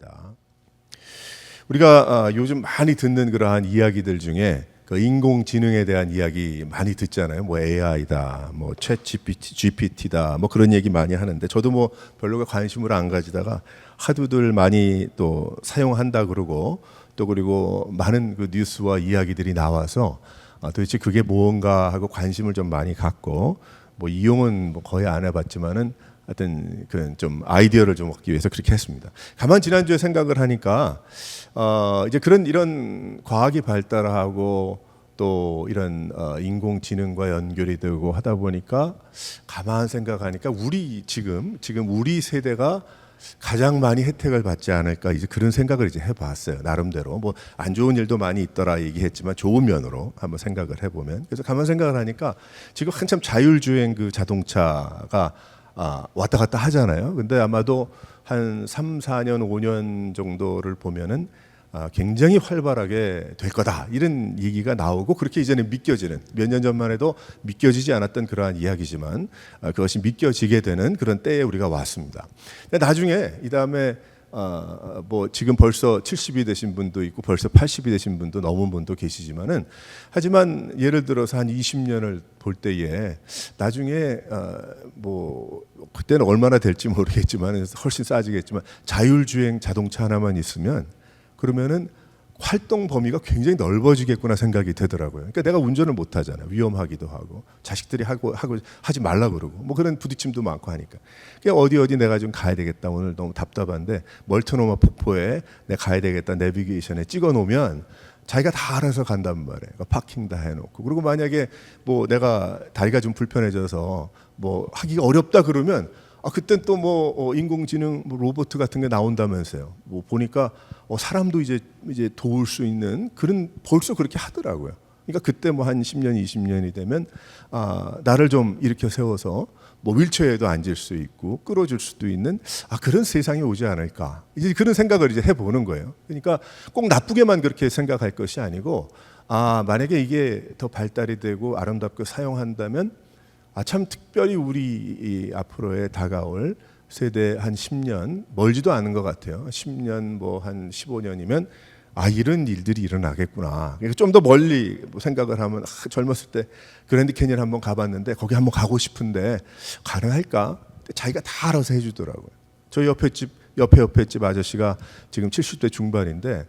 합니다. 우리가 요즘 많이 듣는 그러한 이야기들 중에 그 인공지능에 대한 이야기 많이 듣잖아요. 뭐 AI다, 뭐 챗 GPT다, 뭐 그런 얘기 많이 하는데 저도 뭐 별로 관심을 안 가지다가 하도들 많이 또 사용한다 그러고 또 그리고 많은 그 뉴스와 이야기들이 나와서 도대체 그게 뭔가 하고 관심을 좀 많이 갖고 뭐 이용은 뭐 거의 안 해봤지만은 하여튼 그런 좀 아이디어를 좀 얻기 위해서 그렇게 했습니다. 가만 지난주에 생각을 하니까 이제 이런 과학이 발달하고 또 이런 인공지능과 연결이 되고 하다 보니까 가만 생각하니까 지금 우리 세대가 가장 많이 혜택을 받지 않을까 이제 그런 생각을 이제 해봤어요. 나름대로 뭐 안 좋은 일도 많이 있더라 얘기했지만 좋은 면으로 한번 생각을 해보면 그래서 가만 생각을 하니까 지금 한참 자율주행 그 자동차가 왔다 갔다 하잖아요. 근데 아마도 한 3, 4년, 5년 정도를 보면은 굉장히 활발하게 될 거다 이런 얘기가 나오고 그렇게 이제는 믿겨지는 몇 년 전만 해도 믿겨지지 않았던 그러한 이야기지만 그것이 믿겨지게 되는 그런 때에 우리가 왔습니다. 근데 나중에 이 다음에 뭐 지금 벌써 70이 되신 분도 있고 벌써 80이 되신 분도 넘은 분도 계시지만은 하지만 예를 들어서 한 20년을 볼 때에 나중에 뭐 그때는 얼마나 될지 모르겠지만 훨씬 싸지겠지만 자율주행 자동차 하나만 있으면 그러면은 활동 범위가 굉장히 넓어지겠구나 생각이 되더라고요. 그러니까 내가 운전을 못 하잖아요. 위험하기도 하고 자식들이 하지 말라 그러고 뭐 그런 부딪힘도 많고 하니까. 그러니까 어디 내가 좀 가야 되겠다. 오늘 너무 답답한데 멀트노마 폭포에 내가 가야 되겠다. 내비게이션에 찍어 놓으면 자기가 다 알아서 간단 말이에요. 그러니까 파킹 다 해놓고. 그리고 만약에 뭐 내가 다리가 좀 불편해져서 뭐 하기가 어렵다 그러면 그땐 또 뭐 인공지능 뭐 로봇 같은 게 나온다면서요. 뭐 보니까 사람도 이제 도울 수 있는 그런 벌써 그렇게 하더라고요. 그러니까 그때 뭐 한 10년, 20년이 되면 나를 좀 일으켜 세워서 뭐 휠체어에도 앉을 수 있고 끌어줄 수도 있는 그런 세상이 오지 않을까. 이제 그런 생각을 이제 해보는 거예요. 그러니까 꼭 나쁘게만 그렇게 생각할 것이 아니고 만약에 이게 더 발달이 되고 아름답게 사용한다면 참 특별히 우리 앞으로의 다가올 세대 한 10년 멀지도 않은 것 같아요. 10년 뭐 한 15년이면 이런 일들이 일어나겠구나. 그러니까 좀 더 멀리 생각을 하면 젊었을 때 그랜드 캐니언 한번 가봤는데 거기 한번 가고 싶은데 가능할까? 자기가 다 알아서 해주더라고요. 저희 옆에 집 아저씨가 지금 70대 중반인데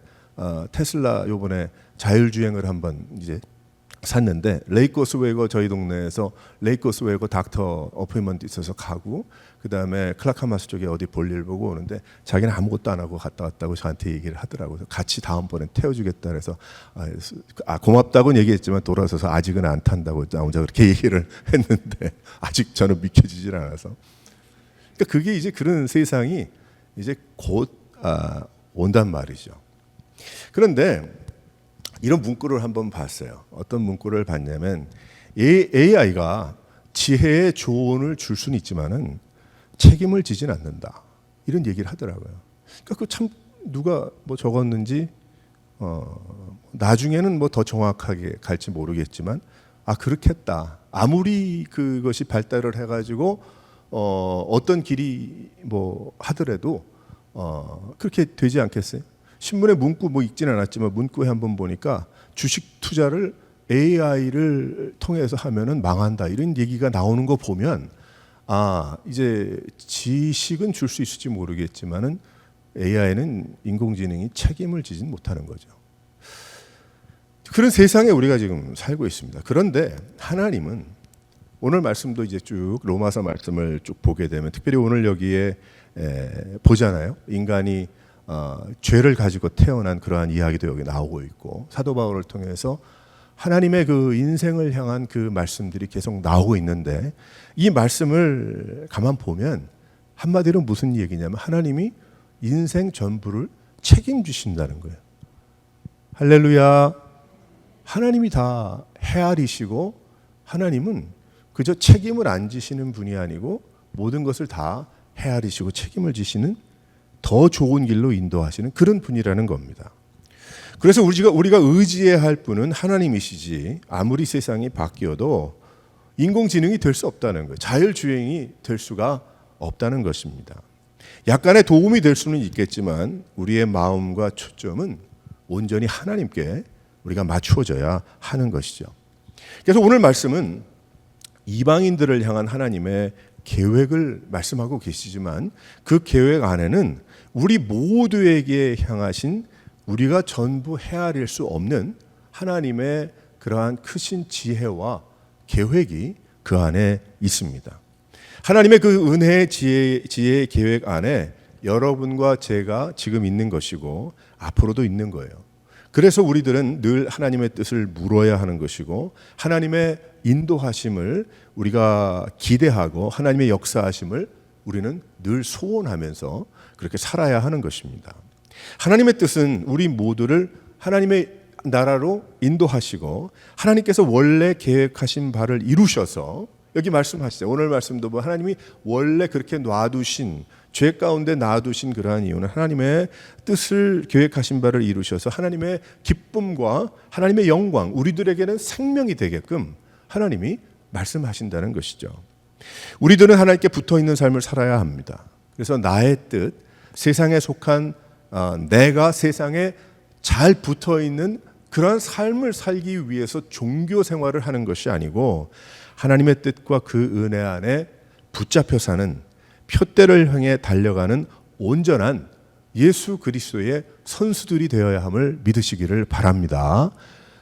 테슬라 요번에 자율주행을 한번 이제 샀는데 레이코스웨거 저희 동네에서 레이코스웨거 닥터 어포인먼트 있어서 가고 그 다음에 클라카마스 쪽에 어디 볼일 보고 오는데 자기는 아무것도 안 하고 갔다 왔다고 저한테 얘기를 하더라고요. 같이 다음번엔 태워주겠다 그래서 고맙다고는 얘기했지만 돌아서서 아직은 안 탄다고 나 혼자 그렇게 얘기를 했는데 아직 저는 믿겨지질 않아서 그러니까 그게 이제 그런 세상이 이제 곧 온단 말이죠. 그런데 이런 문구를 한번 봤어요. 어떤 문구를 봤냐면 AI가 지혜의 조언을 줄 수는 있지만은 책임을 지진 않는다. 이런 얘기를 하더라고요. 그러니까 그 참 누가 뭐 적었는지 나중에는 뭐 더 정확하게 갈지 모르겠지만 그렇겠다. 아무리 그것이 발달을 해가지고 어떤 길이 뭐 하더라도 그렇게 되지 않겠어요? 신문에 문구 뭐 읽지는 않았지만 문구에 한번 보니까 주식 투자를 AI를 통해서 하면은 망한다 이런 얘기가 나오는 거 보면 이제 지식은 줄 수 있을지 모르겠지만은 AI는 인공지능이 책임을 지진 못하는 거죠. 그런 세상에 우리가 지금 살고 있습니다. 그런데 하나님은 오늘 말씀도 이제 쭉 로마서 말씀을 쭉 보게 되면 특별히 오늘 여기에 보잖아요. 인간이 죄를 가지고 태어난 그러한 이야기도 여기 나오고 있고 사도 바울을 통해서 하나님의 그 인생을 향한 그 말씀들이 계속 나오고 있는데 이 말씀을 가만 보면 한마디로 무슨 얘기냐면 하나님이 인생 전부를 책임지신다는 거예요. 할렐루야. 하나님이 다 헤아리시고 하나님은 그저 책임을 안 지시는 분이 아니고 모든 것을 다 헤아리시고 책임을 지시는 더 좋은 길로 인도하시는 그런 분이라는 겁니다. 그래서 우리가 의지해야 할 분은 하나님이시지 아무리 세상이 바뀌어도 인공지능이 될 수 없다는 거예요. 자율주행이 될 수가 없다는 것입니다. 약간의 도움이 될 수는 있겠지만 우리의 마음과 초점은 온전히 하나님께 우리가 맞추어져야 하는 것이죠. 그래서 오늘 말씀은 이방인들을 향한 하나님의 계획을 말씀하고 계시지만 그 계획 안에는 우리 모두에게 향하신 우리가 전부 헤아릴 수 없는 하나님의 그러한 크신 지혜와 계획이 그 안에 있습니다. 하나님의 그 은혜의 지혜의 계획 안에 여러분과 제가 지금 있는 것이고 앞으로도 있는 거예요. 그래서 우리들은 늘 하나님의 뜻을 물어야 하는 것이고 하나님의 인도하심을 우리가 기대하고 하나님의 역사하심을 우리는 늘 소원하면서 그렇게 살아야 하는 것입니다. 하나님의 뜻은 우리 모두를 하나님의 나라로 인도하시고 하나님께서 원래 계획하신 바를 이루셔서 여기 말씀하시죠. 오늘 말씀도 보면 하나님이 원래 그렇게 놔두신 죄 가운데 놔두신 그러한 이유는 하나님의 뜻을 계획하신 바를 이루셔서 하나님의 기쁨과 하나님의 영광 우리들에게는 생명이 되게끔 하나님이 말씀하신다는 것이죠. 우리들은 하나님께 붙어있는 삶을 살아야 합니다. 그래서 나의 뜻, 세상에 속한 내가 세상에 잘 붙어있는 그러한 삶을 살기 위해서 종교 생활을 하는 것이 아니고 하나님의 뜻과 그 은혜 안에 붙잡혀 사는 표대를 향해 달려가는 온전한 예수 그리스도의 선수들이 되어야 함을 믿으시기를 바랍니다.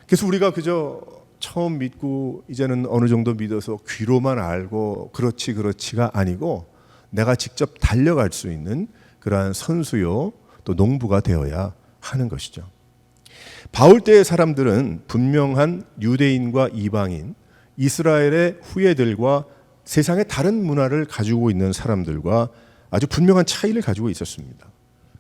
그래서 우리가 그저 처음 믿고 이제는 어느 정도 믿어서 귀로만 알고 그렇지가 아니고 내가 직접 달려갈 수 있는 그러한 선수요 또 농부가 되어야 하는 것이죠. 바울 때의 사람들은 분명한 유대인과 이방인, 이스라엘의 후예들과 세상의 다른 문화를 가지고 있는 사람들과 아주 분명한 차이를 가지고 있었습니다.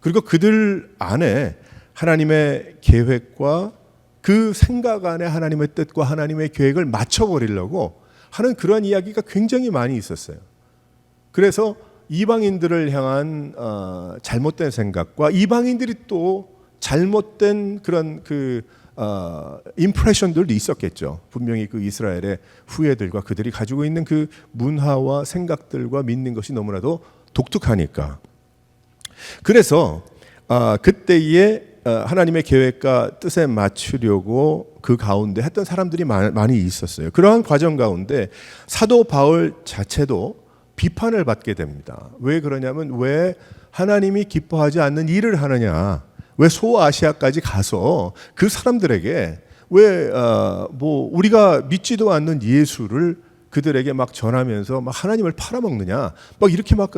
그리고 그들 안에 하나님의 계획과 그 생각 안에 하나님의 뜻과 하나님의 계획을 맞춰버리려고 하는 그러한 이야기가 굉장히 많이 있었어요. 그래서 이방인들을 향한 잘못된 생각과 이방인들이 또 잘못된 그런 임프레션들도 있었겠죠. 분명히 그 이스라엘의 후예들과 그들이 가지고 있는 그 문화와 생각들과 믿는 것이 너무나도 독특하니까. 그래서 그때에 하나님의 계획과 뜻에 맞추려고 그 가운데 했던 사람들이 많이 있었어요. 그러한 과정 가운데 사도 바울 자체도 비판을 받게 됩니다. 왜 그러냐면 왜 하나님이 기뻐하지 않는 일을 하느냐, 왜 소아시아까지 가서 그 사람들에게 왜 우리가 믿지도 않는 예수를 그들에게 막 전하면서 막 하나님을 팔아먹느냐, 막 이렇게 막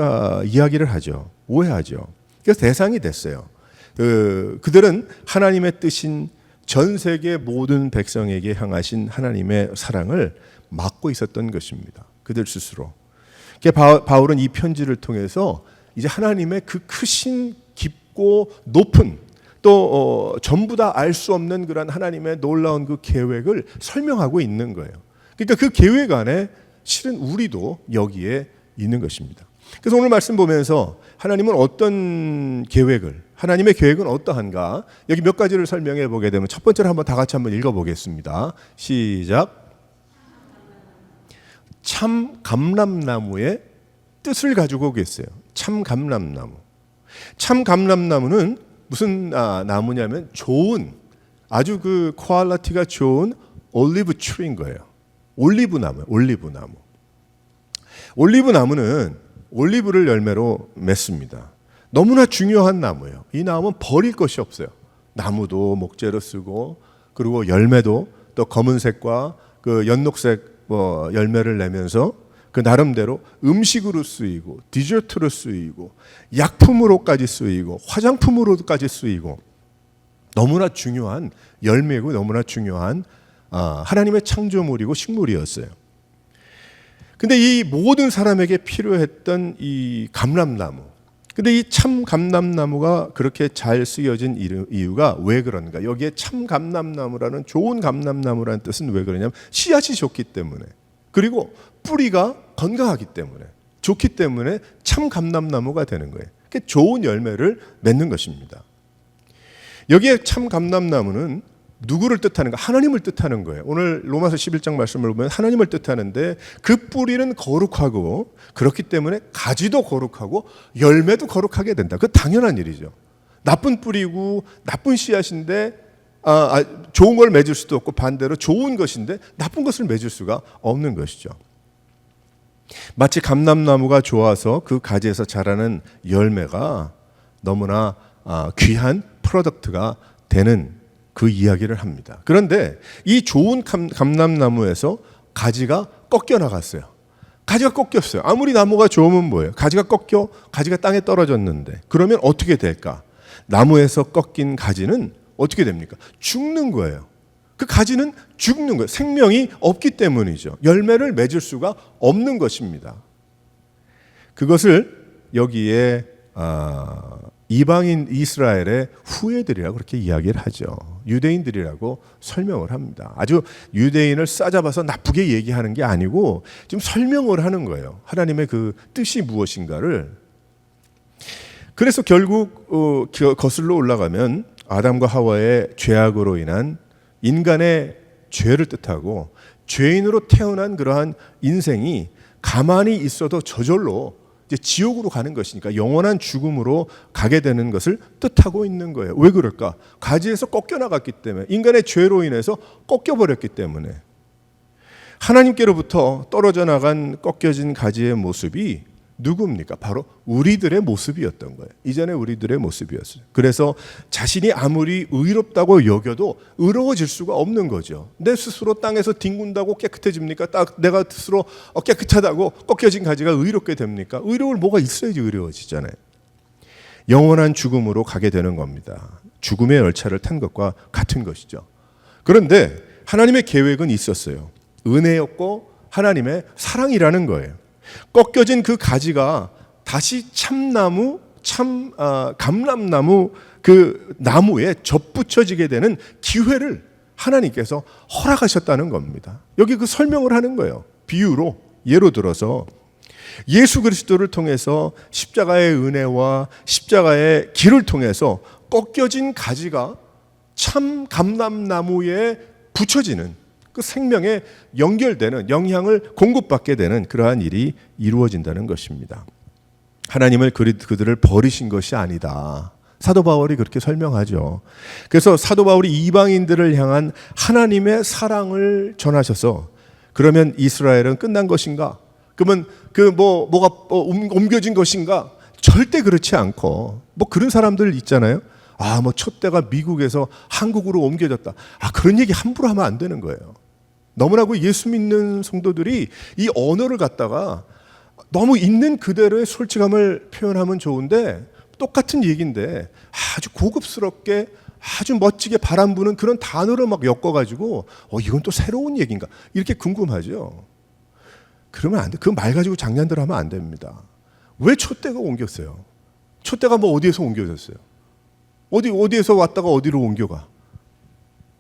이야기를 하죠. 오해하죠. 그래서 대상이 됐어요. 그들은 하나님의 뜻인 전 세계 모든 백성에게 향하신 하나님의 사랑을 막고 있었던 것입니다. 그들 스스로. 바울은 이 편지를 통해서 이제 하나님의 그 크신 깊고 높은 또 전부 다 알 수 없는 그런 하나님의 놀라운 그 계획을 설명하고 있는 거예요. 그러니까 그 계획 안에 실은 우리도 여기에 있는 것입니다. 그래서 오늘 말씀 보면서 하나님은 어떤 계획을, 하나님의 계획은 어떠한가, 여기 몇 가지를 설명해 보게 되면 첫 번째로 한번 다 같이 한번 읽어보겠습니다. 시작. 참 감람나무의 뜻을 가지고 계세요. 참 감람나무. 참 감람나무는 무슨 나무냐면 좋은, 아주 그 퀄리티가 좋은 올리브 트리인 거예요. 올리브 나무. 올리브 나무는 올리브를 열매로 맺습니다. 너무나 중요한 나무예요. 이 나무는 버릴 것이 없어요. 나무도 목재로 쓰고, 그리고 열매도 또 검은색과 그 연녹색 열매를 내면서 그 나름대로 음식으로 쓰이고, 디저트로 쓰이고, 약품으로까지 쓰이고, 화장품으로까지 쓰이고, 너무나 중요한 열매고 너무나 중요한 하나님의 창조물이고 식물이었어요. 근데 이 모든 사람에게 필요했던 이 감람나무, 근데 이 참 감람나무가 그렇게 잘 쓰여진 이유가 왜 그런가? 여기에 참 감람나무라는, 좋은 감람나무라는 뜻은 왜 그러냐면 씨앗이 좋기 때문에, 그리고 뿌리가 건강하기 때문에, 좋기 때문에 참 감람나무가 되는 거예요. 좋은 열매를 맺는 것입니다. 여기에 참 감람나무는 누구를 뜻하는가? 하나님을 뜻하는 거예요. 오늘 로마서 11장 말씀을 보면 하나님을 뜻하는데 그 뿌리는 거룩하고 그렇기 때문에 가지도 거룩하고 열매도 거룩하게 된다. 그 당연한 일이죠. 나쁜 뿌리고 나쁜 씨앗인데 좋은 걸 맺을 수도 없고 반대로 좋은 것인데 나쁜 것을 맺을 수가 없는 것이죠. 마치 감람나무가 좋아서 그 가지에서 자라는 열매가 너무나 귀한 프로덕트가 되는 그 이야기를 합니다. 그런데 이 좋은 감람나무에서 가지가 꺾여 나갔어요. 가지가 꺾였어요. 아무리 나무가 좋으면 뭐예요? 가지가 꺾여, 가지가 땅에 떨어졌는데 그러면 어떻게 될까? 나무에서 꺾인 가지는 어떻게 됩니까? 죽는 거예요. 그 가지는 죽는 거예요. 생명이 없기 때문이죠. 열매를 맺을 수가 없는 것입니다. 그것을 여기에 이방인 이스라엘의 후예들이라고 그렇게 이야기를 하죠. 유대인들이라고 설명을 합니다. 아주 유대인을 싸잡아서 나쁘게 얘기하는 게 아니고 지금 설명을 하는 거예요. 하나님의 그 뜻이 무엇인가를. 그래서 결국 거슬러 올라가면 아담과 하와의 죄악으로 인한 인간의 죄를 뜻하고 죄인으로 태어난 그러한 인생이 가만히 있어도 저절로 이제 지옥으로 가는 것이니까 영원한 죽음으로 가게 되는 것을 뜻하고 있는 거예요. 왜 그럴까? 가지에서 꺾여 나갔기 때문에, 인간의 죄로 인해서 꺾여 버렸기 때문에. 하나님께로부터 떨어져 나간 꺾여진 가지의 모습이 누굽니까? 바로 우리들의 모습이었던 거예요. 이전에 우리들의 모습이었어요. 그래서 자신이 아무리 의롭다고 여겨도 의로워질 수가 없는 거죠. 내 스스로 땅에서 뒹군다고 깨끗해집니까? 내가 스스로 깨끗하다고 꺾여진 가지가 의롭게 됩니까? 의로울 뭐가 있어야지 의로워지잖아요. 영원한 죽음으로 가게 되는 겁니다. 죽음의 열차를 탄 것과 같은 것이죠. 그런데 하나님의 계획은 있었어요. 은혜였고 하나님의 사랑이라는 거예요. 꺾여진 그 가지가 다시 참나무, 감람나무 그 나무에 접붙여지게 되는 기회를 하나님께서 허락하셨다는 겁니다. 여기 그 설명을 하는 거예요. 비유로, 예로 들어서 예수 그리스도를 통해서 십자가의 은혜와 십자가의 길을 통해서 꺾여진 가지가 참 감람나무에 붙여지는 그 생명에 연결되는, 영향을 공급받게 되는 그러한 일이 이루어진다는 것입니다. 하나님을 그들을 버리신 것이 아니다. 사도 바울이 그렇게 설명하죠. 그래서 사도 바울이 이방인들을 향한 하나님의 사랑을 전하셔서 그러면 이스라엘은 끝난 것인가? 그러면 뭐가 옮겨진 것인가? 절대 그렇지 않고 그런 사람들 있잖아요. 촛대가 미국에서 한국으로 옮겨졌다. 그런 얘기 함부로 하면 안 되는 거예요. 너무나 예수 믿는 성도들이 이 언어를 갖다가 너무 있는 그대로의 솔직함을 표현하면 좋은데 똑같은 얘기인데 아주 고급스럽게 아주 멋지게 바람 부는 그런 단어를 막 엮어가지고 이건 또 새로운 얘기인가 이렇게 궁금하죠. 그러면 안 돼. 그 말 가지고 장난들 하면 안 됩니다. 왜 촛대가 옮겼어요? 촛대가 어디에서 옮겨졌어요? 어디에서 왔다가 어디로 옮겨가?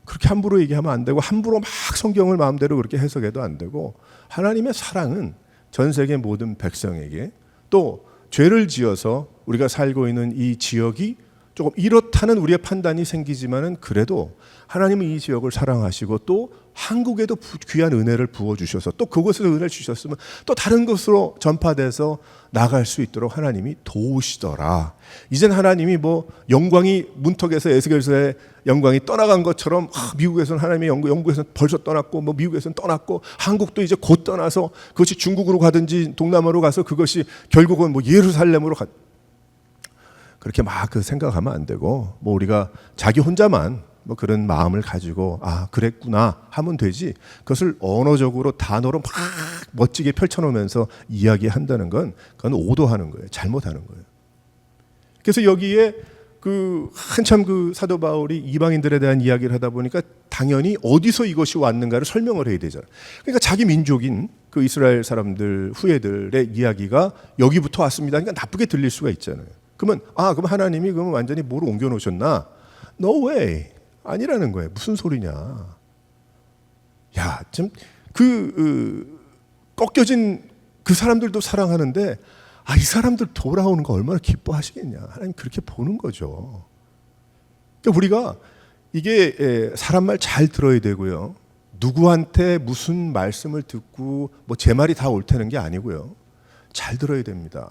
그렇게 함부로 얘기하면 안 되고 함부로 막 성경을 마음대로 그렇게 해석해도 안 되고 하나님의 사랑은 전 세계 모든 백성에게 또 죄를 지어서 우리가 살고 있는 이 지역이 조금 이렇다는 우리의 판단이 생기지만은 그래도 하나님은 이 지역을 사랑하시고 또 한국에도 귀한 은혜를 부어주셔서 또 그곳에서 은혜를 주셨으면 또 다른 곳으로 전파돼서 나갈 수 있도록 하나님이 도우시더라. 이젠 하나님이 영광이 문턱에서 에스겔서의 영광이 떠나간 것처럼 미국에서는 하나님의 영국에서는 벌써 떠났고 미국에서는 떠났고 한국도 이제 곧 떠나서 그것이 중국으로 가든지 동남아로 가서 그것이 결국은 예루살렘으로 그렇게 막 생각하면 안 되고 우리가 자기 혼자만 그런 마음을 가지고 그랬구나 하면 되지 그것을 언어적으로 단어로 막 멋지게 펼쳐놓으면서 이야기한다는 건 그건 오도하는 거예요. 잘못하는 거예요. 그래서 여기에 한참 사도 바울이 이방인들에 대한 이야기를 하다 보니까 당연히 어디서 이것이 왔는가를 설명을 해야 되잖아요. 그러니까 자기 민족인 그 이스라엘 사람들 후예들의 이야기가 여기부터 왔습니다. 그러니까 나쁘게 들릴 수가 있잖아요. 그러면 하나님이 완전히 뭐로 옮겨 놓으셨나? No way. 아니라는 거예요. 무슨 소리냐? 참 꺾여진 그 사람들도 사랑하는데 이 사람들 돌아오는 거 얼마나 기뻐하시겠냐? 하나님 그렇게 보는 거죠. 그러니까 우리가 이게 사람 말 잘 들어야 되고요. 누구한테 무슨 말씀을 듣고 뭐 제 말이 다 옳다는 게 아니고요. 잘 들어야 됩니다.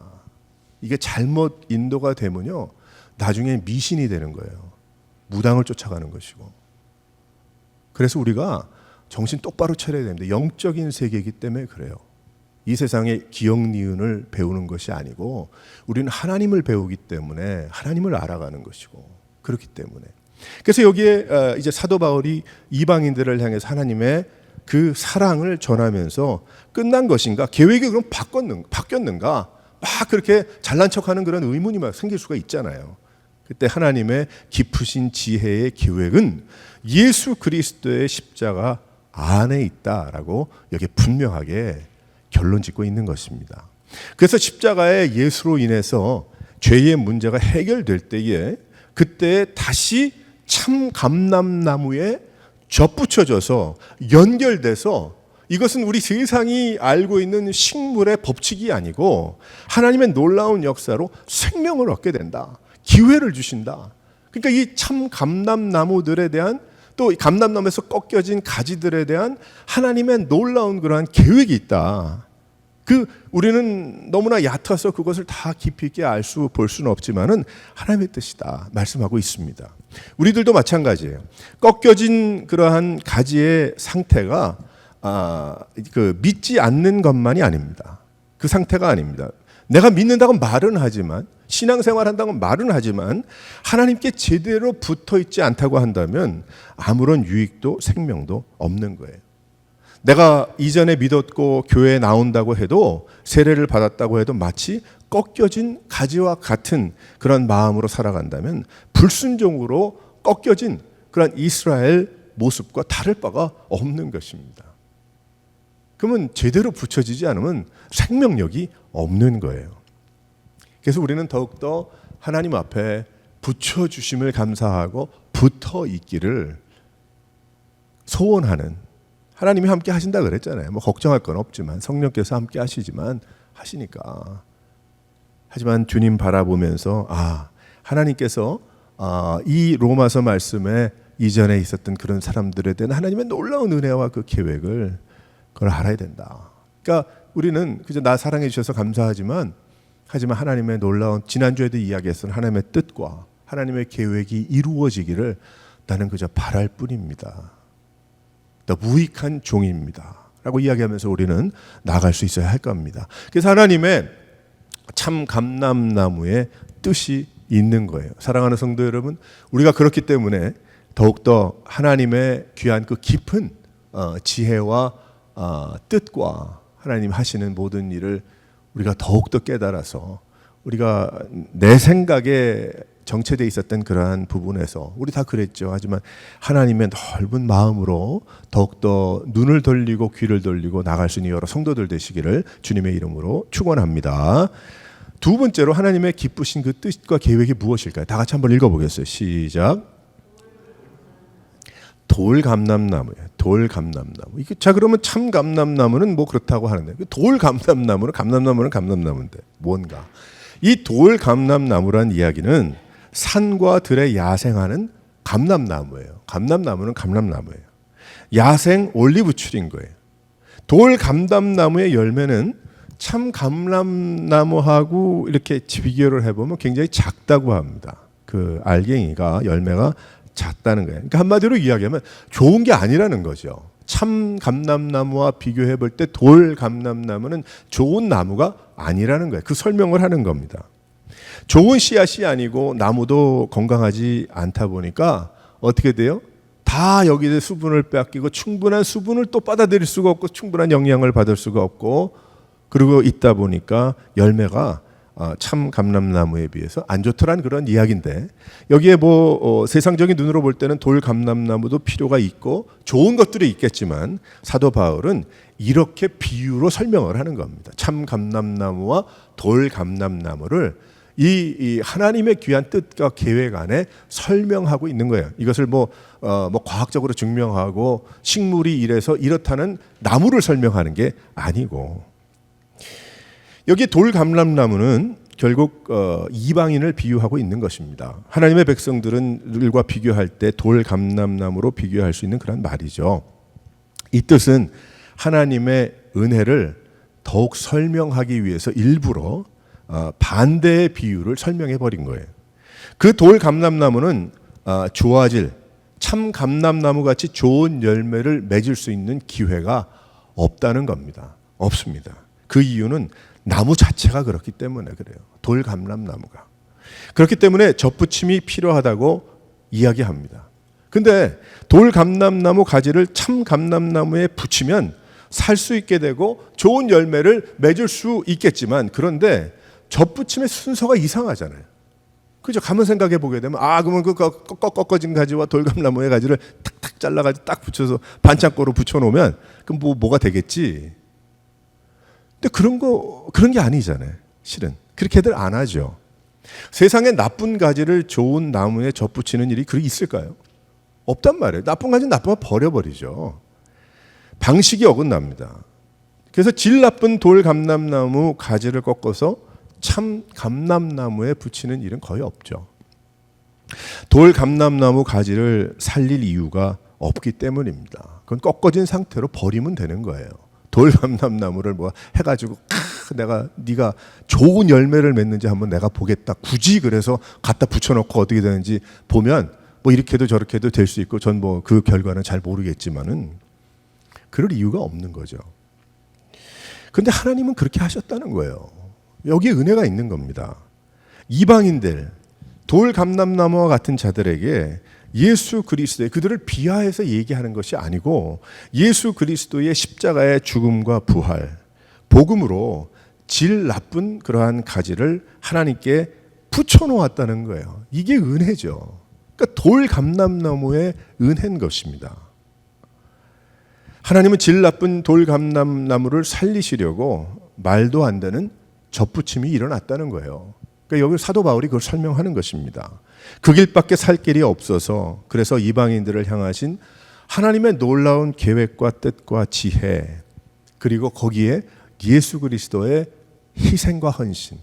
이게 잘못 인도가 되면요, 나중에 미신이 되는 거예요. 무당을 쫓아가는 것이고. 그래서 우리가 정신 똑바로 차려야 됩니다. 영적인 세계이기 때문에 그래요. 이 세상의 기억 니은을 배우는 것이 아니고 우리는 하나님을 배우기 때문에 하나님을 알아가는 것이고, 그렇기 때문에. 그래서 여기에 이제 사도 바울이 이방인들을 향해서 하나님의 그 사랑을 전하면서 끝난 것인가? 계획이 그럼 바뀌었는가? 막 그렇게 잘난 척하는 그런 의문이 막 생길 수가 있잖아요. 그때 하나님의 깊으신 지혜의 계획은 예수 그리스도의 십자가 안에 있다라고 여기 분명하게 결론 짓고 있는 것입니다. 그래서 십자가의 예수로 인해서 죄의 문제가 해결될 때에 그때 다시 참 감람나무에 접붙여져서 연결돼서, 이것은 우리 세상이 알고 있는 식물의 법칙이 아니고 하나님의 놀라운 역사로 생명을 얻게 된다. 기회를 주신다. 그러니까 이 참 감람나무들에 대한, 또 감람나무에서 꺾여진 가지들에 대한 하나님의 놀라운 그러한 계획이 있다. 우리는 너무나 얕아서 그것을 다 깊이 있게 볼 수는 없지만은 하나님의 뜻이다 말씀하고 있습니다. 우리들도 마찬가지예요. 꺾여진 그러한 가지의 상태가 믿지 않는 것만이 아닙니다. 그 상태가 아닙니다. 내가 믿는다고 말은 하지만, 신앙생활 한다고 말은 하지만 하나님께 제대로 붙어 있지 않다고 한다면 아무런 유익도 생명도 없는 거예요. 내가 이전에 믿었고 교회에 나온다고 해도, 세례를 받았다고 해도 마치 꺾여진 가지와 같은 그런 마음으로 살아간다면 불순종으로 꺾여진 그런 이스라엘 모습과 다를 바가 없는 것입니다. 그러면 제대로 붙여지지 않으면 생명력이 없는 거예요. 그래서 우리는 더욱더 하나님 앞에 붙여주심을 감사하고 붙어 있기를 소원하는, 하나님이 함께 하신다 그랬잖아요. 뭐 걱정할 건 없지만, 성령께서 함께 하시지만 하시니까. 하지만 주님 바라보면서 하나님께서 이 로마서 말씀에 이전에 있었던 그런 사람들에 대한 하나님의 놀라운 은혜와 그 계획을 그걸 알아야 된다. 그러니까 우리는 그저 나 사랑해 주셔서 감사하지만, 하지만 하나님의 놀라운, 지난주에도 이야기했던 하나님의 뜻과 하나님의 계획이 이루어지기를 나는 그저 바랄 뿐입니다. 더 무익한 종입니다 라고 이야기하면서 우리는 나아갈 수 있어야 할 겁니다. 그래서 하나님의 참 감람나무의 뜻이 있는 거예요. 사랑하는 성도 여러분, 우리가 그렇기 때문에 더욱더 하나님의 귀한 그 깊은 지혜와 뜻과 하나님 하시는 모든 일을 우리가 더욱더 깨달아서, 우리가 내 생각에 정체되어 있었던 그러한 부분에서 우리 다 그랬죠. 하지만 하나님의 넓은 마음으로 더욱더 눈을 돌리고 귀를 돌리고 나갈 수 있는 여러 성도들 되시기를 주님의 이름으로 축원합니다. 두 번째로 하나님의 기쁘신 그 뜻과 계획이 무엇일까요? 다 같이 한번 읽어보겠어요. 시작. 돌감람나무예요. 돌감람나무. 자, 그러면 참 감람나무는 뭐 그렇다고 하는데, 돌감람나무는 감람나무인데 뭔가? 이 돌감람나무란 이야기는 산과 들에 야생하는 감람나무예요. 감람나무는 감람나무예요. 야생 올리브출인 거예요. 돌감람나무의 열매는 참 감람나무하고 이렇게 비교를 해보면 굉장히 작다고 합니다. 그 알갱이가, 열매가 작다는 거예요. 그러니까 한마디로 이야기하면 좋은 게 아니라는 거죠. 참 감람나무와 비교해 볼 때 돌감람나무는 좋은 나무가 아니라는 거예요. 그 설명을 하는 겁니다. 좋은 씨앗이 아니고 나무도 건강하지 않다 보니까 어떻게 돼요? 다 여기에 수분을 빼앗기고 충분한 수분을 또 받아들일 수가 없고 충분한 영양을 받을 수가 없고, 그리고 있다 보니까 열매가 참 감람나무에 비해서 안 좋더란 그런 이야기인데, 여기에 세상적인 눈으로 볼 때는 돌 감람나무도 필요가 있고 좋은 것들이 있겠지만 사도 바울은 이렇게 비유로 설명을 하는 겁니다. 참 감람나무와 돌 감람나무를 이 하나님의 귀한 뜻과 계획 안에 설명하고 있는 거예요. 이것을 과학적으로 증명하고 식물이 이래서 이렇다는 나무를 설명하는 게 아니고, 여기 돌감람나무는 결국 이방인을 비유하고 있는 것입니다. 하나님의 백성들과 비교할 때 돌 감람나무로 비교할 수 있는 그런 말이죠. 이 뜻은 하나님의 은혜를 더욱 설명하기 위해서 일부러 반대의 비유를 설명해 버린 거예요. 그 돌 감람나무는 좋아질 참 감람나무 같이 좋은 열매를 맺을 수 있는 기회가 없다는 겁니다. 없습니다. 그 이유는 나무 자체가 그렇기 때문에 그래요. 돌 감람나무가. 그렇기 때문에 접붙임이 필요하다고 이야기합니다. 근데 돌 감람나무 가지를 참 감람나무에 붙이면 살 수 있게 되고 좋은 열매를 맺을 수 있겠지만, 그런데 접붙임의 순서가 이상하잖아요. 그죠? 가만 생각해 보게 되면 그러면 그 꺾어진 가지와 돌감나무의 가지를 탁탁 잘라가지고 딱 붙여서 반창고로 붙여놓으면 그럼 뭐가 되겠지? 근데 그런 게 아니잖아요. 실은 그렇게들 안 하죠. 세상에 나쁜 가지를 좋은 나무에 접붙이는 일이 그리 있을까요? 없단 말이에요. 나쁜 가지는 나쁘면 버려버리죠. 방식이 어긋납니다. 그래서 질 나쁜 돌 감람나무 가지를 꺾어서 참 감람나무에 붙이는 일은 거의 없죠. 돌 감람나무 가지를 살릴 이유가 없기 때문입니다. 그건 꺾어진 상태로 버리면 되는 거예요. 돌 감람나무를 해가지고 네가 좋은 열매를 맺는지 한번 내가 보겠다. 굳이 그래서 갖다 붙여놓고 어떻게 되는지 보면 이렇게도 저렇게도 될 수 있고, 전 그 결과는 잘 모르겠지만은 그럴 이유가 없는 거죠. 근데 하나님은 그렇게 하셨다는 거예요. 여기에 은혜가 있는 겁니다. 이방인들, 돌 감람나무와 같은 자들에게 예수 그리스도의, 그들을 비하해서 얘기하는 것이 아니고 예수 그리스도의 십자가의 죽음과 부활, 복음으로 질 나쁜 그러한 가지를 하나님께 붙여놓았다는 거예요. 이게 은혜죠. 그러니까 돌 감람나무의 은혜인 것입니다. 하나님은 질 나쁜 돌 감람나무를 살리시려고 말도 안 되는 접붙임이 일어났다는 거예요. 그러니까 여기 사도 바울이 그걸 설명하는 것입니다. 그 길밖에 살 길이 없어서, 그래서 이방인들을 향하신 하나님의 놀라운 계획과 뜻과 지혜, 그리고 거기에 예수 그리스도의 희생과 헌신이죠.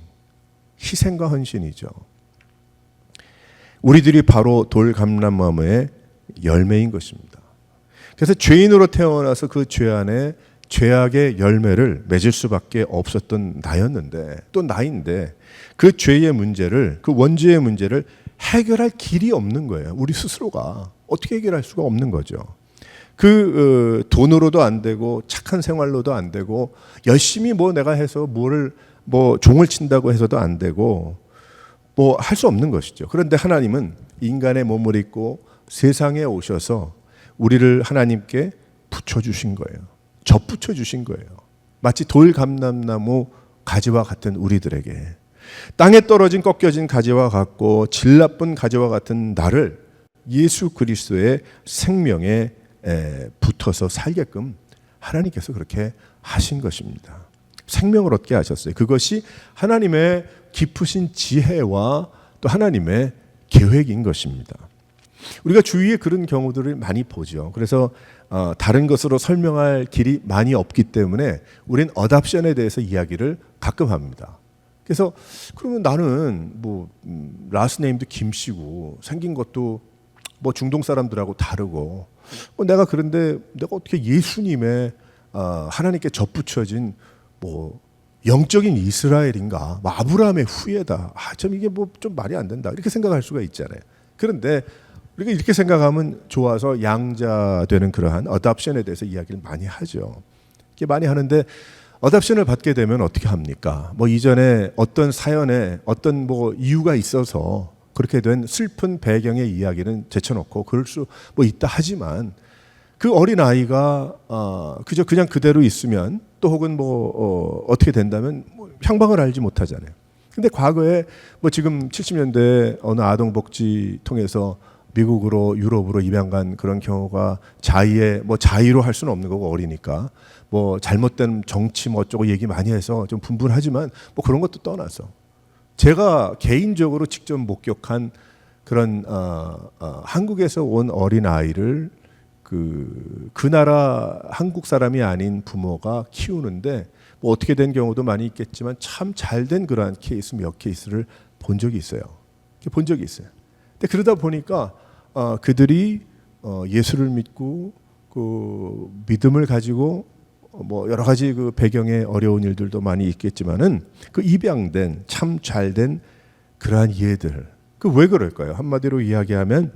우리들이 바로 돌 감람나무의 열매인 것입니다. 그래서 죄인으로 태어나서 그 죄 안에 죄악의 열매를 맺을 수밖에 없었던 나인데 그 죄의 문제를, 그 원죄의 문제를 해결할 길이 없는 거예요. 우리 스스로가 어떻게 해결할 수가 없는 거죠. 그 돈으로도 안 되고 착한 생활로도 안 되고 열심히 내가 해서 종을 친다고 해서도 안 되고 할 수 없는 것이죠. 그런데 하나님은 인간의 몸을 입고 세상에 오셔서 우리를 하나님께 붙여주신 거예요. 접붙여 주신 거예요. 마치 돌 감람나무 가지와 같은 우리들에게, 땅에 떨어진 꺾여진 가지와 같고 질 나쁜 가지와 같은 나를 예수 그리스도의 생명에 붙어서 살게끔 하나님께서 그렇게 하신 것입니다. 생명을 얻게 하셨어요. 그것이 하나님의 깊으신 지혜와 또 하나님의 계획인 것입니다. 우리가 주위에 그런 경우들을 많이 보죠. 그래서 다른 것으로 설명할 길이 많이 없기 때문에 우리는 어답션에 대해서 이야기를 가끔 합니다. 그래서 그러면 나는 라스트 네임도 김씨고 생긴 것도 중동 사람들하고 다르고 내가 그런데 내가 어떻게 예수님의 하나님께 접붙여진 영적인 이스라엘인가, 아브라함의 후예다. 참 이게 좀 말이 안 된다. 이렇게 생각할 수가 있잖아요. 그런데 우리가 이렇게 생각하면 좋아서 양자되는 그러한 어답션에 대해서 이야기를 많이 하죠. 이렇게 많이 하는데 어답션을 받게 되면 어떻게 합니까? 이전에 어떤 사연에 어떤 이유가 있어서 그렇게 된 슬픈 배경의 이야기는 제쳐놓고 그럴 수 있다 하지만 그 어린 아이가 그냥 그대로 있으면 또 혹은 어떻게 된다면 향방을 알지 못하잖아요. 근데 과거에 지금 70년대 어느 아동복지 통해서 미국으로 유럽으로 입양 간 그런 경우가 자의로 할 수는 없는 거고 어리니까 잘못된 정치 어쩌고 얘기 많이 해서 좀 분분하지만 그런 것도 떠나서 제가 개인적으로 직접 목격한 그런 한국에서 온 어린 아이를 그 나라 한국 사람이 아닌 부모가 키우는데 뭐 어떻게 된 경우도 많이 있겠지만 참 잘된 그러한 케이스 몇 케이스를 본 적이 있어요. 본 적이 있어요. 근데 그러다 보니까 그들이 예수를 믿고 그 믿음을 가지고 뭐 여러 가지 그 배경에 어려운 일들도 많이 있겠지만은 그 입양된 참 잘된 그러한 예들 그 왜 그럴까요? 한마디로 이야기하면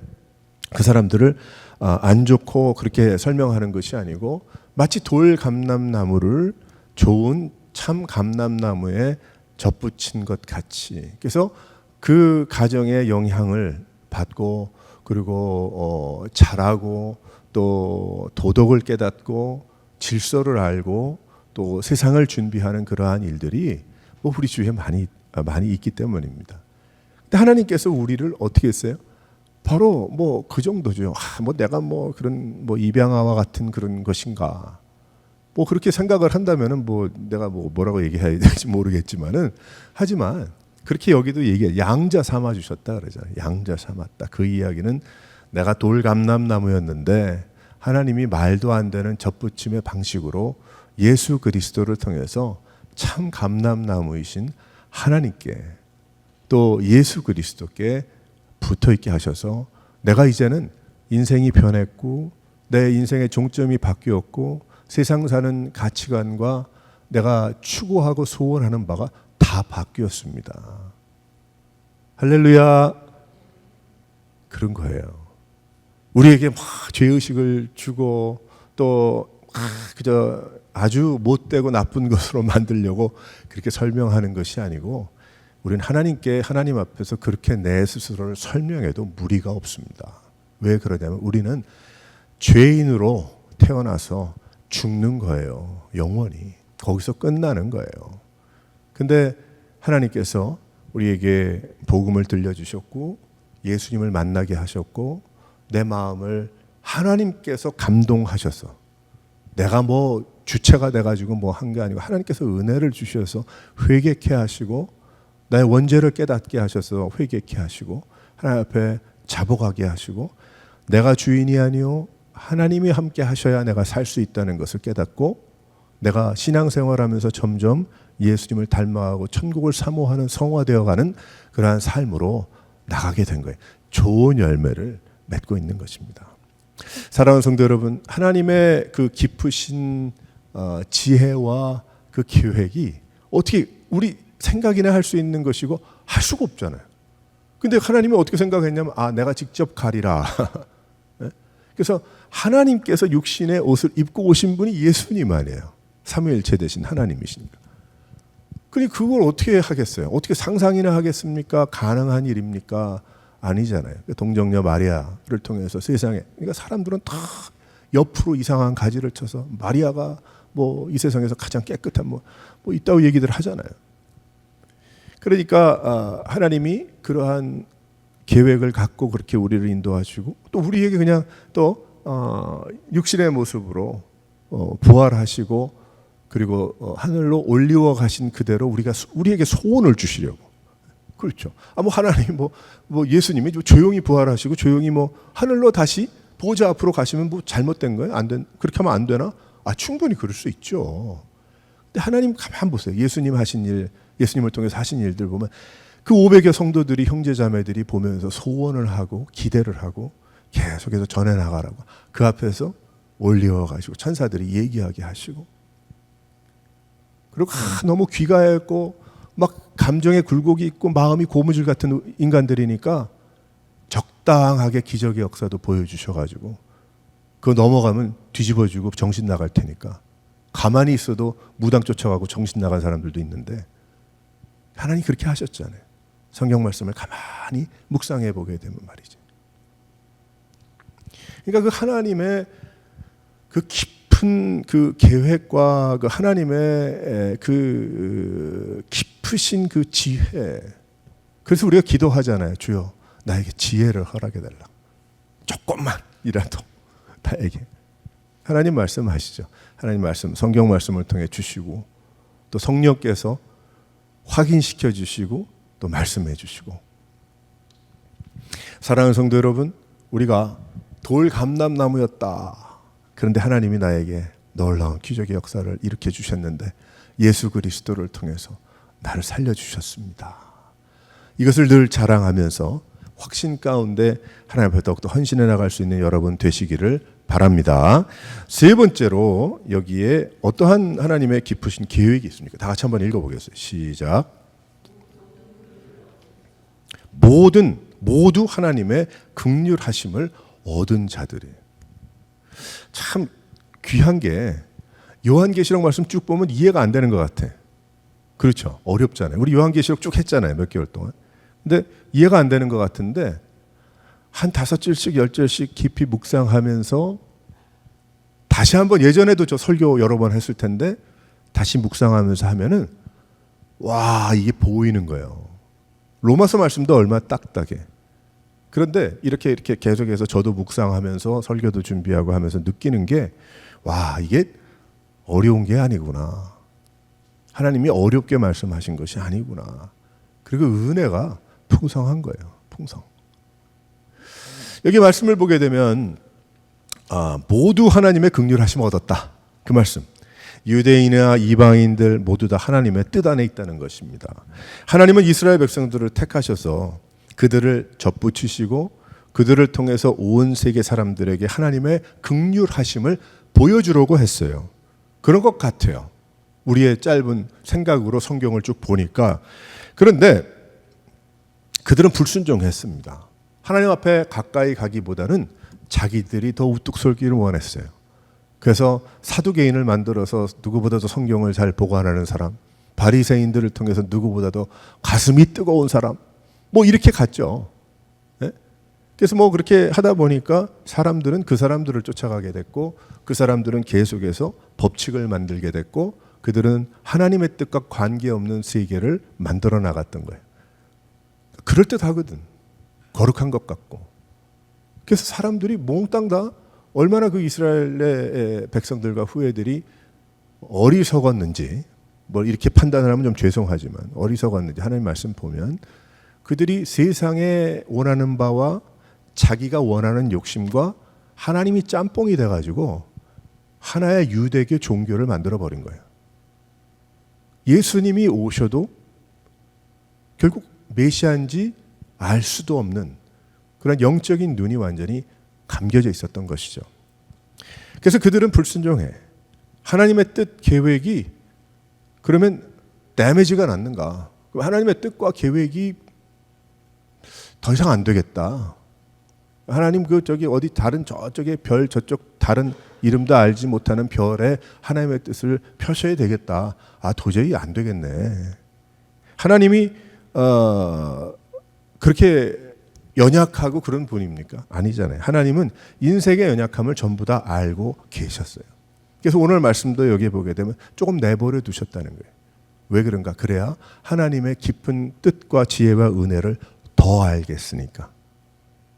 그 사람들을 안 좋고 그렇게 설명하는 것이 아니고 마치 돌 감람나무를 좋은 참 감람나무에 접붙인 것 같이 그래서 그 가정의 영향을 받고 그리고 자라고 또 도덕을 깨닫고 질서를 알고 또 세상을 준비하는 그러한 일들이 뭐 우리 주위에 많이 있기 때문입니다. 근데 하나님께서 우리를 어떻게 했어요? 바로 뭐 그 정도죠. 뭐 내가 뭐 그런 뭐 입양아와 같은 그런 것인가? 뭐 그렇게 생각을 한다면은 뭐 내가 뭐라고 얘기해야 될지 모르겠지만은 하지만 그렇게 여기도 얘기해 양자 삼아 주셨다 그러잖아요. 양자 삼았다. 그 이야기는 내가 돌 감람나무였는데 하나님이 말도 안 되는 접붙임의 방식으로 예수 그리스도를 통해서 참 감람나무이신 하나님께 또 예수 그리스도께 붙어 있게 하셔서 내가 이제는 인생이 변했고 내 인생의 종점이 바뀌었고 세상 사는 가치관과 내가 추구하고 소원하는 바가 다 바뀌었습니다. 할렐루야. 그런 거예요. 우리에게 막 죄의식을 주고 또 그저 아주 못되고 나쁜 것으로 만들려고 그렇게 설명하는 것이 아니고 우리는 하나님 앞에서 그렇게 내 스스로를 설명해도 무리가 없습니다. 왜 그러냐면 우리는 죄인으로 태어나서 죽는 거예요. 영원히. 거기서 끝나는 거예요. 근데 하나님께서 우리에게 복음을 들려주셨고 예수님을 만나게 하셨고 내 마음을 하나님께서 감동하셔서 내가 뭐 주체가 돼가지고 뭐 한 게 아니고 하나님께서 은혜를 주셔서 회개케 하시고 나의 원죄를 깨닫게 하셔서 회개케 하시고 하나님 앞에 자복하게 하시고 내가 주인이 아니요 하나님이 함께 하셔야 내가 살 수 있다는 것을 깨닫고 내가 신앙생활하면서 점점 예수님을 닮아가고 천국을 사모하는 성화되어가는 그러한 삶으로 나가게 된 거예요. 좋은 열매를 맺고 있는 것입니다. 사랑하는 성도 여러분, 하나님의 그 깊으신 지혜와 그 계획이 어떻게 우리 생각이나 할 수 있는 것이고 할 수가 없잖아요. 근데 하나님이 어떻게 생각했냐면 내가 직접 가리라. 그래서 하나님께서 육신의 옷을 입고 오신 분이 예수님 아니에요. 삼위일체 되신 하나님이시니까. 그러니 그걸 어떻게 하겠어요? 어떻게 상상이나 하겠습니까? 가능한 일입니까? 아니잖아요. 동정녀 마리아를 통해서 세상에 그러니까 사람들은 다 옆으로 이상한 가지를 쳐서 마리아가 뭐 이 세상에서 가장 깨끗한 뭐 있다고 얘기들 하잖아요. 그러니까 하나님이 그러한 계획을 갖고 그렇게 우리를 인도하시고 또 우리에게 그냥 또 육신의 모습으로 부활하시고 그리고 하늘로 올리워 가신 그대로 우리에게 소원을 주시려고. 그렇죠. 뭐 하나님 뭐 예수님이 조용히 부활하시고 조용히 뭐 하늘로 다시 보좌 앞으로 가시면 뭐 잘못된 거예요? 그렇게 하면 안 되나? 충분히 그럴 수 있죠. 근데 하나님 가만 보세요. 예수님 하신 일, 예수님을 통해서 하신 일들 보면 그 500여 성도들이 형제자매들이 보면서 소원을 하고 기대를 하고 계속해서 전해 나가라고 그 앞에서 올리워 가시고 천사들이 얘기하게 하시고 그리고 너무 귀가했고 막 감정에 굴곡이 있고 마음이 고무줄 같은 인간들이니까 적당하게 기적의 역사도 보여주셔가지고 그거 넘어가면 뒤집어지고 정신 나갈 테니까 가만히 있어도 무당 쫓아가고 정신 나간 사람들도 있는데 하나님 그렇게 하셨잖아요. 성경 말씀을 가만히 묵상해 보게 되면 말이죠. 그러니까 그 하나님의 그 깊은 그 계획과 그 하나님의 그 깊으신 그 지혜. 그래서 우리가 기도하잖아요. 주여 나에게 지혜를 허락해 달라. 조금만이라도 나에게. 하나님 말씀하시죠. 하나님 말씀 성경 말씀을 통해 주시고 또 성령께서 확인시켜 주시고 또 말씀해 주시고. 사랑하는 성도 여러분, 우리가 돌 감람나무였다. 그런데 하나님이 나에게 놀라운 기적의 역사를 일으켜 주셨는데 예수 그리스도를 통해서 나를 살려주셨습니다. 이것을 늘 자랑하면서 확신 가운데 하나님 앞에 더욱더 헌신해 나갈 수 있는 여러분 되시기를 바랍니다. 세 번째로 여기에 어떠한 하나님의 깊으신 계획이 있습니까? 다 같이 한번 읽어보겠어요. 시작. 모두 하나님의 긍휼하심을 얻은 자들이. 참 귀한 게 요한계시록 말씀 쭉 보면 이해가 안 되는 것 같아. 그렇죠. 어렵잖아요. 우리 요한계시록 쭉 했잖아요. 몇 개월 동안. 근데 이해가 안 되는 것 같은데 한 5절씩 10절씩 깊이 묵상하면서 다시 한번, 예전에도 저 설교 여러 번 했을 텐데 다시 묵상하면서 하면은 와, 이게 보이는 거예요. 로마서 말씀도 얼마나 딱딱해. 그런데 이렇게 계속해서 저도 묵상하면서 설교도 준비하고 하면서 느끼는 게, 와, 이게 어려운 게 아니구나. 하나님이 어렵게 말씀하신 것이 아니구나. 그리고 은혜가 풍성한 거예요. 풍성. 여기 말씀을 보게 되면 모두 하나님의 긍휼하심을 얻었다. 그 말씀. 유대인이나 이방인들 모두 다 하나님의 뜻 안에 있다는 것입니다. 하나님은 이스라엘 백성들을 택하셔서 그들을 접붙이시고 그들을 통해서 온 세계 사람들에게 하나님의 긍휼하심을 보여주려고 했어요. 그런 것 같아요. 우리의 짧은 생각으로 성경을 쭉 보니까. 그런데 그들은 불순종했습니다. 하나님 앞에 가까이 가기보다는 자기들이 더 우뚝 설기를 원했어요. 그래서 사두개인을 만들어서 누구보다도 성경을 잘 보관하는 사람, 바리새인들을 통해서 누구보다도 가슴이 뜨거운 사람, 뭐 이렇게 갔죠. 네? 그래서 뭐 그렇게 하다 보니까 사람들은 그 사람들을 쫓아가게 됐고, 그 사람들은 계속해서 법칙을 만들게 됐고, 그들은 하나님의 뜻과 관계없는 세계를 만들어 나갔던 거예요. 그럴듯하거든. 거룩한 것 같고. 그래서 사람들이 몽땅 다 얼마나 그 이스라엘의 백성들과 후예들이 어리석었는지, 뭐 이렇게 판단을 하면 좀 죄송하지만 어리석었는지 하나님 말씀 보면 그들이 세상에 원하는 바와 자기가 원하는 욕심과 하나님이 짬뽕이 돼가지고 하나의 유대교 종교를 만들어 버린 거예요. 예수님이 오셔도 결국 메시아인지 알 수도 없는 그런 영적인 눈이 완전히 감겨져 있었던 것이죠. 그래서 그들은 불순종해. 하나님의 뜻 계획이 그러면 데미지가 났는가? 하나님의 뜻과 계획이 더 이상 안 되겠다. 하나님 어디 다른 저쪽에 별, 저쪽 다른 이름도 알지 못하는 별에 하나님의 뜻을 펴셔야 되겠다. 도저히 안 되겠네. 하나님이 그렇게 연약하고 그런 분입니까? 아니잖아요. 하나님은 인생의 연약함을 전부 다 알고 계셨어요. 그래서 오늘 말씀도 여기에 보게 되면 조금 내버려 두셨다는 거예요. 왜 그런가? 그래야 하나님의 깊은 뜻과 지혜와 은혜를 더 알겠으니까.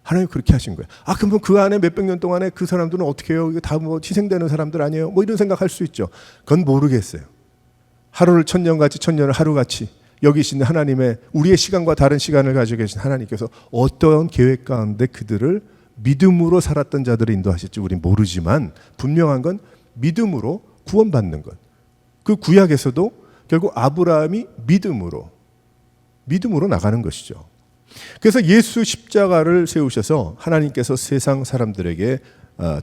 하나님 그렇게 하신 거예요. 그럼 그 안에 몇백 년 동안에 그 사람들은 어떻게 해요? 이거 다 뭐 희생되는 사람들 아니에요? 뭐 이런 생각할 수 있죠. 그건 모르겠어요. 하루를 천년같이, 천년을 하루같이 여기시는 하나님의, 우리의 시간과 다른 시간을 가지고 계신 하나님께서 어떤 계획 가운데 그들을 믿음으로 살았던 자들을 인도하실지 우린 모르지만 분명한 건 믿음으로 구원받는 것. 그 구약에서도 결국 아브라함이 믿음으로 나가는 것이죠. 그래서 예수 십자가를 세우셔서 하나님께서 세상 사람들에게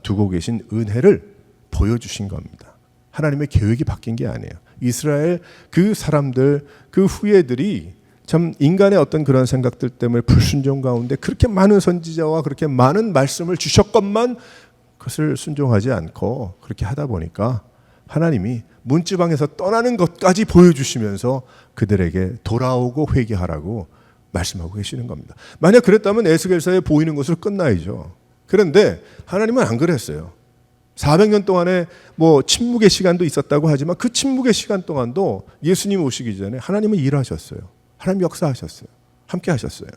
두고 계신 은혜를 보여주신 겁니다. 하나님의 계획이 바뀐 게 아니에요. 이스라엘 그 사람들, 그 후예들이 참 인간의 어떤 그런 생각들 때문에 불순종 가운데 그렇게 많은 선지자와 그렇게 많은 말씀을 주셨건만 그것을 순종하지 않고 그렇게 하다 보니까 하나님이 문지방에서 떠나는 것까지 보여주시면서 그들에게 돌아오고 회개하라고 말씀하고 계시는 겁니다. 만약 그랬다면 에스겔서에 보이는 것으로 끝나야죠. 그런데 하나님은 안 그랬어요. 400년 동안에 뭐 침묵의 시간도 있었다고 하지만 그 침묵의 시간 동안도 예수님 오시기 전에 하나님은 일하셨어요. 하나님 역사하셨어요. 함께 하셨어요.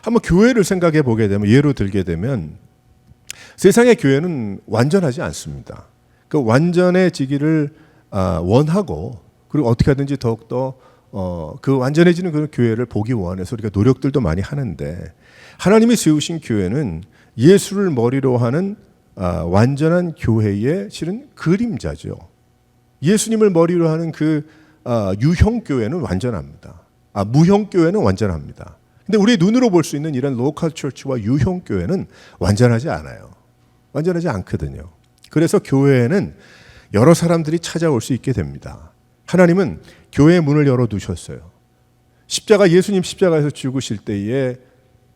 한번 교회를 생각해 보게 되면, 예로 들게 되면 세상의 교회는 완전하지 않습니다. 그 완전해지기를 원하고, 그리고 어떻게 하든지 더욱더 그 완전해지는 그런 교회를 보기 원해서 우리가 노력들도 많이 하는데, 하나님이 세우신 교회는 예수를 머리로 하는 완전한 교회의 실은 그림자죠. 예수님을 머리로 하는 그 유형교회는 완전합니다. 무형교회는 완전합니다. 근데 우리 눈으로 볼 수 있는 이런 로컬 처치와 유형교회는 완전하지 않아요. 완전하지 않거든요. 그래서 교회에는 여러 사람들이 찾아올 수 있게 됩니다. 하나님은 교회의 문을 열어두셨어요. 예수님 십자가에서 죽으실 때에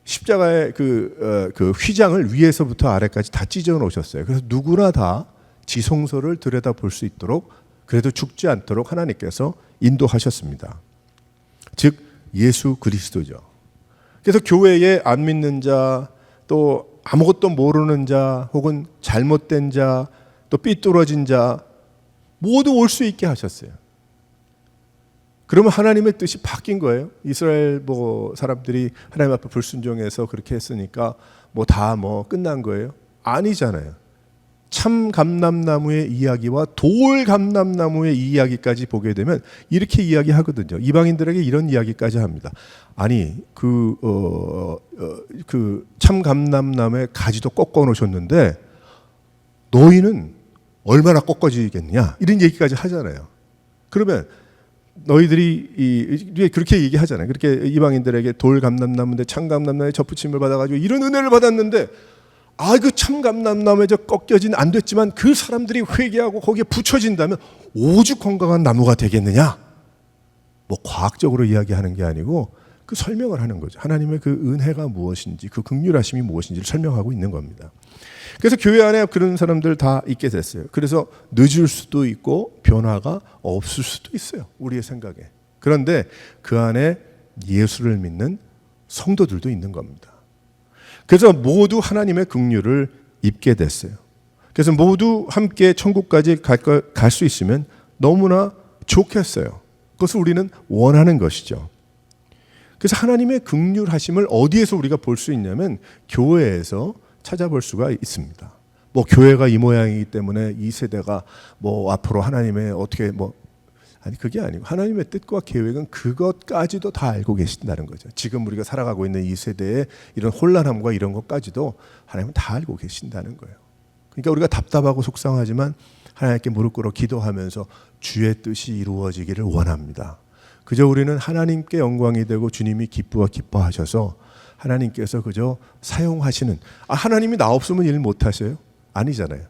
십자가의 그 휘장을 위에서부터 아래까지 다 찢어 놓으셨어요. 그래서 누구나 다 지성소를 들여다볼 수 있도록, 그래도 죽지 않도록 하나님께서 인도하셨습니다. 즉 예수 그리스도죠. 그래서 교회에 안 믿는 자, 또 아무것도 모르는 자, 혹은 잘못된 자, 또 삐뚤어진 자 모두 올 수 있게 하셨어요. 그러면 하나님의 뜻이 바뀐 거예요. 이스라엘 사람들이 하나님 앞에 불순종해서 그렇게 했으니까 다 끝난 거예요? 아니잖아요. 참 감람나무의 이야기와 돌 감람나무의 이야기까지 보게 되면 이렇게 이야기하거든요. 이방인들에게 이런 이야기까지 합니다. 아니 참 감람나무의 가지도 꺾어 놓으셨는데 너희는 얼마나 꺾어지겠느냐, 이런 얘기까지 하잖아요. 그러면 너희들이 그렇게 얘기하잖아요. 그렇게 이방인들에게 돌 감람나무인데 참 감람나무에 접붙임을 받아가지고 이런 은혜를 받았는데, 그 참 감람나무에 꺾여진 안 됐지만 그 사람들이 회개하고 거기에 붙여진다면 오죽 건강한 나무가 되겠느냐. 과학적으로 이야기하는 게 아니고 그 설명을 하는 거죠. 하나님의 그 은혜가 무엇인지, 그 긍휼하심이 무엇인지를 설명하고 있는 겁니다. 그래서 교회 안에 그런 사람들 다 있게 됐어요. 그래서 늦을 수도 있고 변화가 없을 수도 있어요, 우리의 생각에. 그런데 그 안에 예수를 믿는 성도들도 있는 겁니다. 그래서 모두 하나님의 긍휼을 입게 됐어요. 그래서 모두 함께 천국까지 갈 수 있으면 너무나 좋겠어요. 그것을 우리는 원하는 것이죠. 그래서 하나님의 긍휼하심을 어디에서 우리가 볼 수 있냐면 교회에서 찾아볼 수가 있습니다. 교회가 이 모양이기 때문에 이 세대가 앞으로 하나님의 그게 아니고 하나님의 뜻과 계획은 그것까지도 다 알고 계신다는 거죠. 지금 우리가 살아가고 있는 이 세대의 이런 혼란함과 이런 것까지도 하나님은 다 알고 계신다는 거예요. 그러니까 우리가 답답하고 속상하지만 하나님께 무릎 꿇어 기도하면서 주의 뜻이 이루어지기를 원합니다. 그저 우리는 하나님께 영광이 되고 주님이 기뻐하셔서 하나님께서 그저 사용하시는, 하나님이 나 없으면 일 못하세요? 아니잖아요.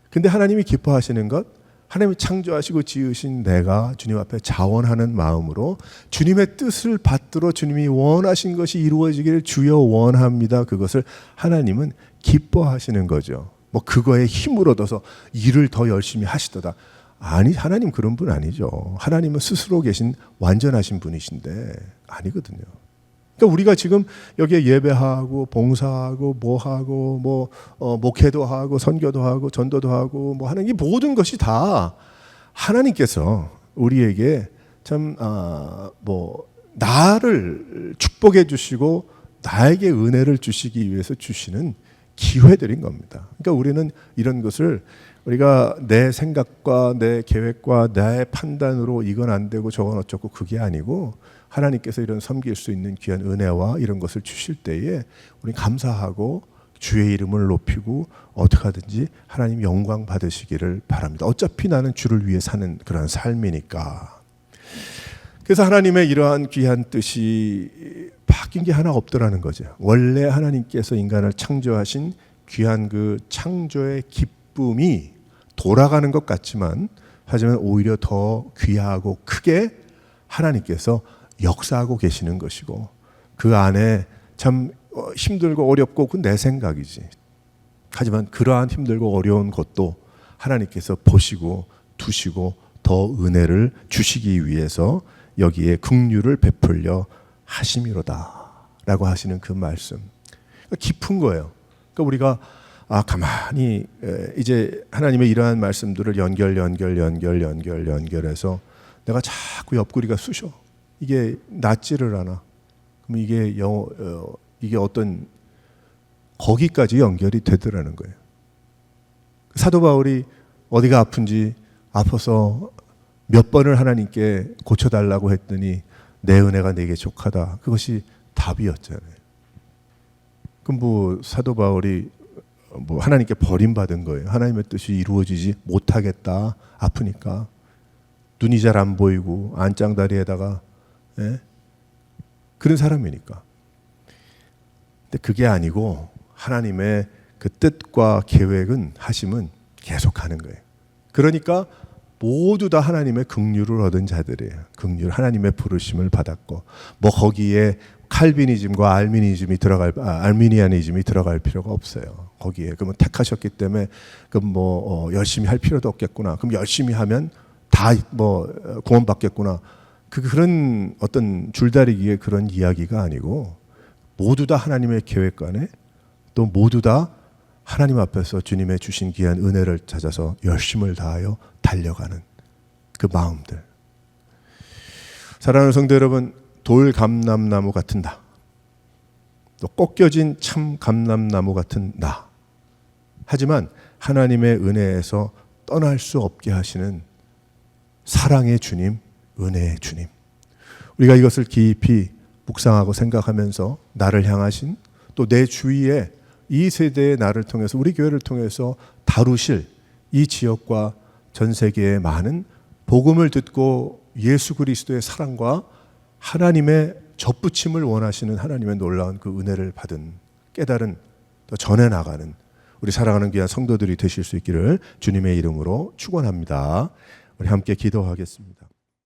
근데 하나님이 기뻐하시는 것, 하나님이 창조하시고 지으신 내가 주님 앞에 자원하는 마음으로 주님의 뜻을 받들어 주님이 원하신 것이 이루어지기를 주여 원합니다. 그것을 하나님은 기뻐하시는 거죠. 그거에 힘을 얻어서 일을 더 열심히 하시도다. 아니, 하나님 그런 분 아니죠. 하나님은 스스로 계신 완전하신 분이신데 아니거든요. 그러니까 우리가 지금 여기에 예배하고 봉사하고 목회도 하고 선교도 하고 전도도 하고 하는 이 모든 것이 다 하나님께서 우리에게 참 나를 축복해 주시고 나에게 은혜를 주시기 위해서 주시는 기회들인 겁니다. 그러니까 우리는 이런 것을 우리가 내 생각과 내 계획과 나의 판단으로 이건 안 되고 저건 어쩌고 그게 아니고 하나님께서 이런 섬길 수 있는 귀한 은혜와 이런 것을 주실 때에 우리 감사하고 주의 이름을 높이고 어떻게 하든지 하나님 영광 받으시기를 바랍니다. 어차피 나는 주를 위해 사는 그런 삶이니까. 그래서 하나님의 이러한 귀한 뜻이 바뀐 게 하나 없더라는 거죠. 원래 하나님께서 인간을 창조하신 귀한 그 창조의 기쁨이 돌아가는 것 같지만 하지만 오히려 더 귀하고 크게 하나님께서 역사하고 계시는 것이고 그 안에 참 힘들고 어렵고 그건 내 생각이지. 하지만 그러한 힘들고 어려운 것도 하나님께서 보시고 두시고 더 은혜를 주시기 위해서 여기에 긍휼을 베풀려 하심이로다 라고 하시는 그 말씀. 깊은 거예요. 그러니까 우리가 가만히 이제 하나님의 이러한 말씀들을 연결해서 내가 자꾸 옆구리가 쑤셔. 이게 낫지를 않아. 그럼 이게 어떤 거기까지 연결이 되더라는 거예요. 사도 바울이 어디가 아픈지 아파서 몇 번을 하나님께 고쳐달라고 했더니 내 은혜가 내게 족하다. 그것이 답이었잖아요. 그럼 사도 바울이 하나님께 버림받은 거예요. 하나님의 뜻이 이루어지지 못하겠다. 아프니까. 눈이 잘 안 보이고 안장다리에다가 예? 그런 사람이니까. 근데 그게 아니고 하나님의 그 뜻과 계획은 하심은 계속 가는 거예요. 그러니까 모두 다 하나님의 긍휼을 얻은 자들이에요. 긍휼, 하나님의 부르심을 받았고 뭐 거기에 칼비니즘과 알미니아니즘이 들어갈 필요가 없어요. 거기에 그러면 택하셨기 때문에 그럼 뭐 열심히 할 필요도 없겠구나. 그럼 열심히 하면 다 뭐 구원받겠구나. 그런 어떤 줄다리기의 그런 이야기가 아니고 모두 다 하나님의 계획관에 또 모두 다 하나님 앞에서 주님의 주신 귀한 은혜를 찾아서 열심을 다하여 달려가는 그 마음들. 사랑하는 성도 여러분, 돌감람나무 같은 나, 또 꺾여진 참 감람나무 같은 나. 하지만 하나님의 은혜에서 떠날 수 없게 하시는 사랑의 주님, 은혜의 주님. 우리가 이것을 깊이 묵상하고 생각하면서 나를 향하신 또 내 주위에 이 세대의 나를 통해서 우리 교회를 통해서 다루실 이 지역과 전 세계의 많은 복음을 듣고 예수 그리스도의 사랑과 하나님의 접붙임을 원하시는 하나님의 놀라운 그 은혜를 받은 깨달은 또 전해 나가는 우리 사랑하는 귀한 성도들이 되실 수 있기를 주님의 이름으로 축원합니다. 우리 함께 기도하겠습니다.